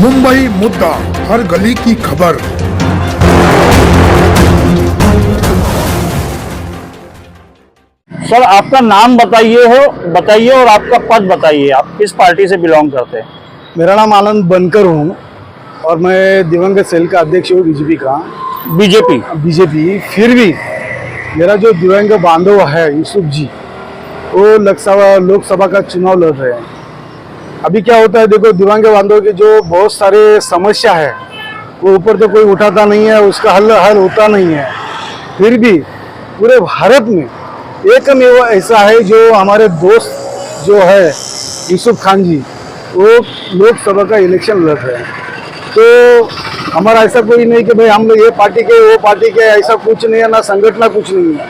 मुंबई मुद्दा, हर गली की खबर। सर, आपका नाम बताइए और आपका पद बताइए। आप किस पार्टी से बिलोंग करते हैं? मेरा नाम आनंद बनकर हूँ और मैं दिवंगत सेल का अध्यक्ष हूँ बीजेपी का। बीजेपी फिर भी मेरा जो दिवंगत बांधव है यूसुफ जी, वो लोकसभा का चुनाव लड़ रहे हैं। अभी क्या होता है, देखो, दिवंगत बांधव के जो बहुत सारे समस्या है वो ऊपर तो कोई उठाता नहीं है, उसका हल होता नहीं है। फिर भी पूरे भारत में एकमेव ऐसा है जो हमारे दोस्त जो है यूसुफ खान जी, वो लोकसभा का इलेक्शन लड़ रहे हैं। तो हमारा ऐसा कोई नहीं कि भाई हम लोग ये पार्टी के वो पार्टी के, ऐसा कुछ नहीं है, ना संगठन कुछ नहीं है।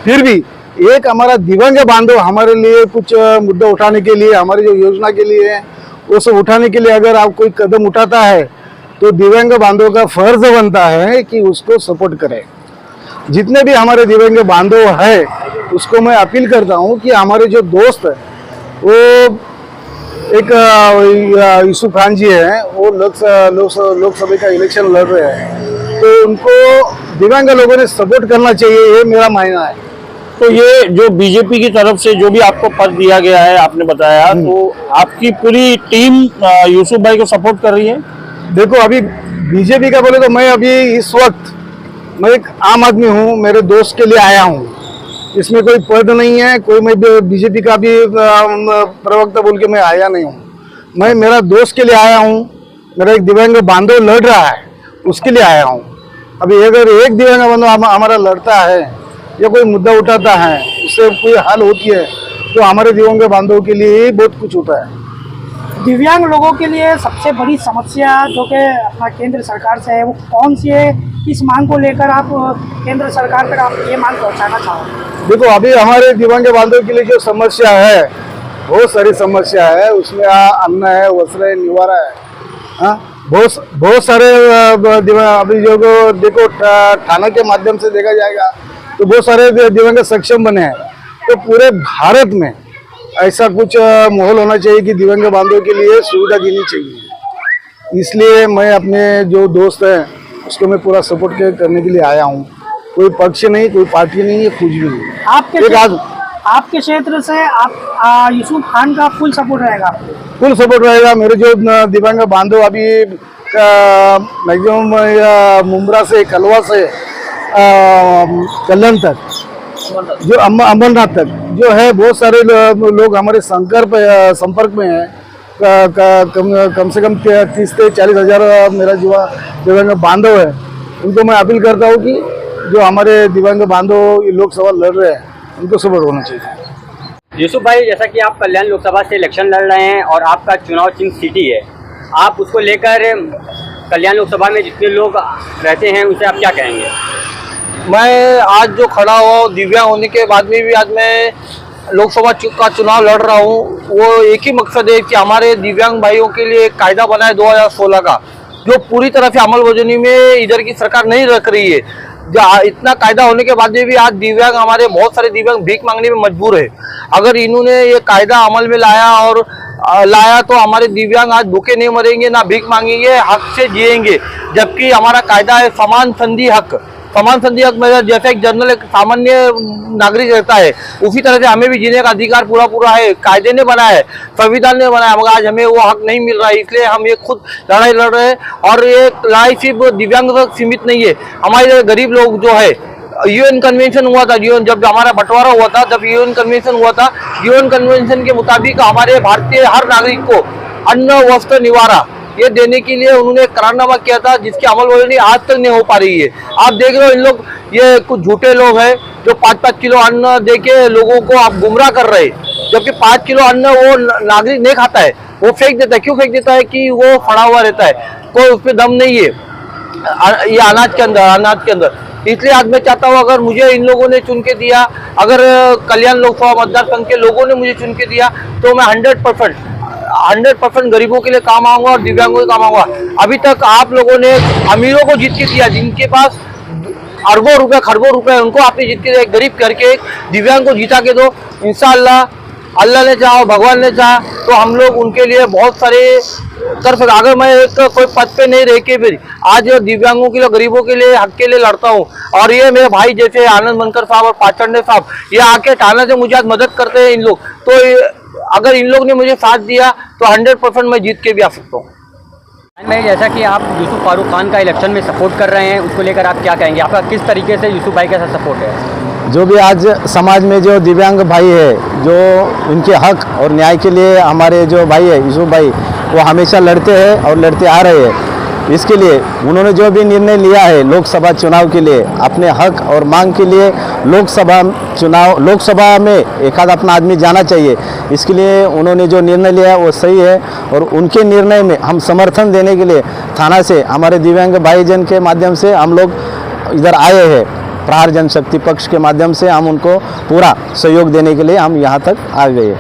फिर भी एक हमारा दिवंगत बांधव हमारे लिए कुछ मुद्दा उठाने के लिए, हमारी जो योजना के लिए है वो सब उठाने के लिए अगर आप कोई कदम उठाता है तो दिवंगत बांधव का फर्ज बनता है कि उसको सपोर्ट करें। जितने भी हमारे दिवंगत बांधव है उसको मैं अपील करता हूँ कि हमारे जो दोस्त है वो एक यूसुफ खान जी हैं, वो लोकसभा का इलेक्शन लड़ रहे हैं, तो उनको दिव्यांग लोगों ने सपोर्ट करना चाहिए, ये मेरा मानना है। तो ये जो बीजेपी की तरफ से जो भी आपको पद दिया गया है, आपने बताया, तो आपकी पूरी टीम यूसुफ भाई को सपोर्ट कर रही है? देखो, अभी बीजेपी का बोले तो मैं अभी इस वक्त मैं एक आम आदमी हूँ, मेरे दोस्त के लिए आया हूँ। इसमें कोई पद नहीं है, कोई मैं बीजेपी का भी प्रवक्ता बोल के मैं आया नहीं हूँ। मैं मेरा दोस्त के लिए आया हूँ, मेरा एक दिव्यांग बांधव लड़ रहा है उसके लिए आया हूँ। अभी अगर एक दिव्यांग बांधव हमारा लड़ता है या कोई मुद्दा उठाता है, उससे कोई हल होती है, तो हमारे दिव्यांग बांधव के लिए बहुत कुछ होता है। दिव्यांग लोगों के लिए सबसे बड़ी समस्या जो कि अपना केंद्र सरकार से है वो कौन सी है? इस मांग को लेकर आप केंद्र सरकार तक आप ये मांग पहुंचाना चाहोगे? देखो, अभी हमारे दिव्यांग बांधव के लिए जो समस्या है बहुत सारी समस्या है। उसमें अन्न है, वस्त्र है, निवारा है, हाँ, बहुत सारे अभी जो देखो थाना के माध्यम से देखा जाएगा तो बहुत सारे दिव्यांग सक्षम बने हैं। तो पूरे भारत में ऐसा कुछ माहौल होना चाहिए कि दिव्यांग बांधव के लिए सुविधा देनी चाहिए। इसलिए मैं अपने जो दोस्त हैं उसको मैं पूरा सपोर्ट करने के लिए आया हूँ। कोई पक्ष नहीं, कोई पार्टी नहीं है, कुछ भी नहीं। आपके क्षेत्र से आप यूसुफ खान का फुल सपोर्ट रहेगा? फुल सपोर्ट रहेगा। मेरे जो दिव्यांग बांधव अभी मैक्सिमम मुंब्रा से, कलवा से कल्याण तक, जो अमरनाथ तक जो है, बहुत सारे लोग हमारे संपर्क में हैं। कम से कम 30 से 40 हजार मेरा जो दिव्यांग बांधव है, उनको मैं अपील करता हूँ कि जो हमारे दिव्यांग बांधव लोकसभा लड़ रहे हैं उनको सपोर्ट होना चाहिए। यूसुफ भाई, जैसा कि आप कल्याण लोकसभा से इलेक्शन लड़ रहे हैं और आपका चुनाव चिन्ह सिटी है, आप उसको लेकर कल्याण लोकसभा में जितने लोग रहते हैं उनसे आप क्या कहेंगे? मैं आज जो खड़ा हुआ दिव्यांग होने के बाद में भी आज मैं लोकसभा का चुनाव लड़ रहा हूँ, वो एक ही मकसद है कि हमारे दिव्यांग भाइयों के लिए एक कायदा बना है 2016 का, जो पूरी तरह से अमलबजानी में इधर की सरकार नहीं रख रही है। इतना कायदा होने के बाद में भी आज दिव्यांग, हमारे बहुत सारे दिव्यांग भीख मांगने में मजबूर है। अगर इन्होंने ये कायदा अमल में लाया तो हमारे दिव्यांग आज भूखे नहीं मरेंगे, ना भीख मांगेंगे, हक से जिएंगे। जबकि हमारा कायदा है समान संधि हक में, जैसे एक जनरल एक सामान्य नागरिक रहता है, उसी तरह से हमें भी जीने का अधिकार पूरा है। कायदे ने बनाया है, संविधान ने बनाया, मगर आज हमें वो हक नहीं मिल रहा है। इसलिए हम ये खुद लड़ाई लड़ रहे हैं। और ये लड़ाई सिर्फ दिव्यांग तक सीमित नहीं है। हमारे गरीब लोग जो है, यूएन कन्वेंशन हुआ था, जब हमारा बंटवारा हुआ था, जब यूएन कन्वेंशन हुआ था, यूएन कन्वेंशन के मुताबिक हमारे भारतीय हर नागरिक को अन्न, वस्त्र, निवारा ये देने के लिए उन्होंने करारनामा किया था, जिसकी अमलबजानी आज तक नहीं हो पा रही है। आप देख रहे हो, इन लोग, ये कुछ झूठे लोग हैं जो 5-5 किलो अन्न देके लोगों को आप गुमराह कर रहे हैं। जबकि 5 किलो अन्न वो नागरिक नहीं खाता है, वो फेंक देता है। क्यों फेंक देता है? कि वो फड़ा हुआ रहता है, कोई उसमें दम नहीं है ये अनाज के अंदर। इसलिए आज मैं चाहता हूँ, अगर मुझे इन लोगों ने चुन के दिया, अगर कल्याण लोकसभा मतदार संघ के लोगों ने मुझे चुन के दिया, तो मैं 100% गरीबों के लिए काम आऊंगा और दिव्यांगों के काम आऊंगा। अभी तक आप लोगों ने अमीरों को जीत के दिया, जिनके पास अरबों रुपए, खरबों रुपए, उनको आपने जीत के गरीब करके दिव्यांग को जीता के दो। इंशाअल्लाह अल्लाह ने चाहा, भगवान ने चाहा तो हम लोग उनके लिए बहुत सारे कर सकते। अगर मैं एक कोई पद पे नहीं रह के भी आज दिव्यांगों के लिए, गरीबों के लिए, हक के लिए लड़ता हूँ, और ये मेरे भाई जैसे आनंद बनकर साहब और पाचंडे साहब ये आके थाना से मुझे आज मदद करते हैं इन लोग, तो अगर इन लोग ने मुझे साथ दिया तो 100% मैं जीत के भी आ सकता हूँ। भाई जैसा कि आप यूसुफ फारूक खान का इलेक्शन में सपोर्ट कर रहे हैं, उसको लेकर आप क्या कहेंगे? आपका किस तरीके से यूसुफ भाई के साथ सपोर्ट है? जो भी आज समाज में जो दिव्यांग भाई है, जो उनके हक और न्याय के लिए हमारे जो भाई है यूसुफ भाई, वो हमेशा लड़ते हैं और लड़ते आ रहे हैं। इसके लिए उन्होंने जो भी निर्णय लिया है लोकसभा चुनाव के लिए, अपने हक और मांग के लिए लोकसभा में एक आध अपना आदमी जाना चाहिए, इसके लिए उन्होंने जो निर्णय लिया है वो सही है। और उनके निर्णय में हम समर्थन देने के लिए थाना से हमारे दिव्यांग भाईजन के माध्यम से हम लोग इधर आए हैं। प्रहार जनशक्ति पक्ष के माध्यम से हम उनको पूरा सहयोग देने के लिए हम यहाँ तक आ गए।